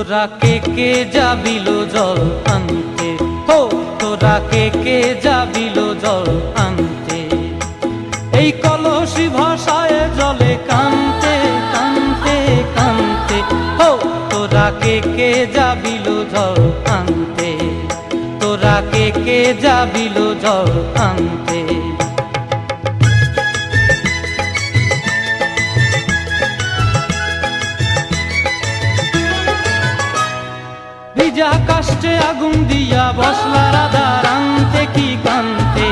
তোরা কে যাবিল জল আনতে, হো তোরা কে যাবিল জল আনতে। এই কলসি ভাষায় জলে কানতে কানতে কানতে, হো তোরা কে যাবিল জল আনতে, তোরা কে যাবিল জল আনতে। ভিজা কাষ্টে আগুন দিয়া বসলা রাধা রানতে কি কানতে,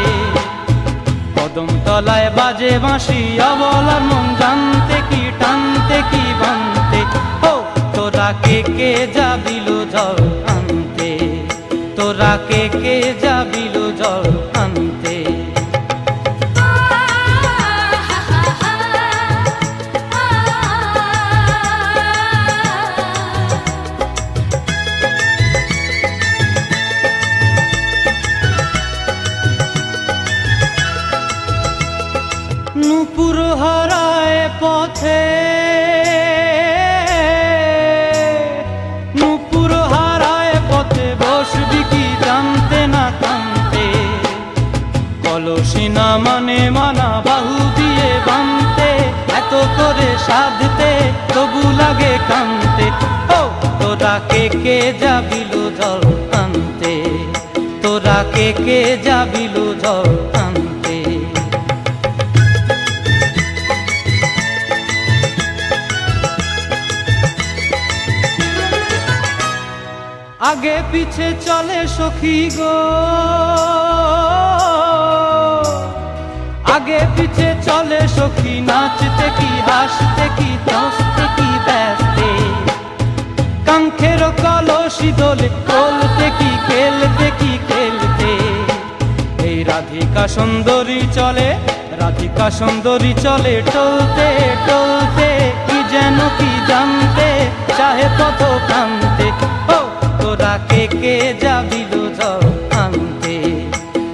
কদম তলায় বাজে বাঁশি অবলার মন জানতে কি টানতে কি বানতে। ও তোরা কে যাবিল জল আনতে, তোরা কে যাবিল জল আনতে। নূপুর হারায় পথে, নূপুর হারায় পথে বসবি কি জানতে না কানতে। কলসি না মানে মানা বাহু দিয়ে বানতে, এত করে সাধতে তবু লাগে কানতে। ও তোরা কে যাবিল জল আনতে, তোরা কে যাবিল জল আনতে। আগে পিছে চলে সখী গো, আগে পিছে চলে সখী, নাচতে কি হাসতে কি দশতে কি ব্যস্তে। কাঙ্ক্ষের কলসি দোলে বলতে কি খেলতে কি খেলতে। এই রাধিকা সুন্দরী চলে, রাধিকা সুন্দরী চলে টলতে টলতে, কি যেন কি জানতে চাহে পথ কান্তে। ও তোরা কে যাবিল জল আনতে,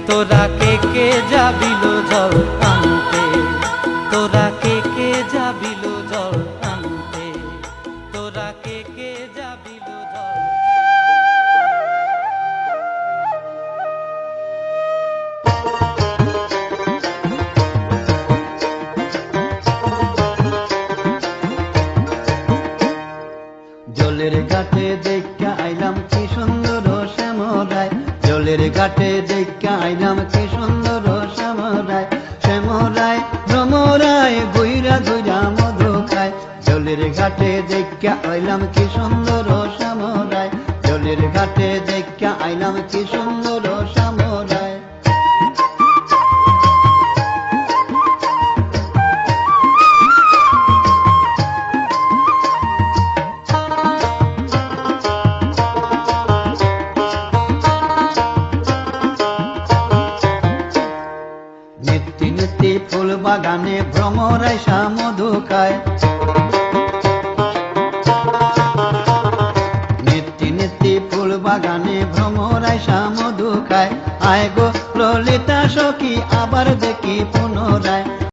তোরা কে যাবিল জল আনতে, তোরা কে যাবিল জল আনতে, তোরা কে যাবিল জল। জলের ঘাটে দেখা আইলাম কি সুন্দর শ্যামরায়, জলের ঘাটে দেখা আইলাম কি সুন্দর শ্যামরায়। শ্যামরায় ভ্রমরায় বইরা ধইরা মধু খায়, জলের ঘাটে দেখা আইলাম কি সুন্দর শ্যামরায়, জলের ঘাটে দেখা আইলাম কি সুন্দর শ্যামরায়। নিত্যি নিত্যি ফুল বাগানে ভ্রমরায় মধু খায়, নিত্যি নিত্যি ফুল বাগানে ভ্রমরায় মধু খায়। আয় গো ললিতা সখী আবার দেখি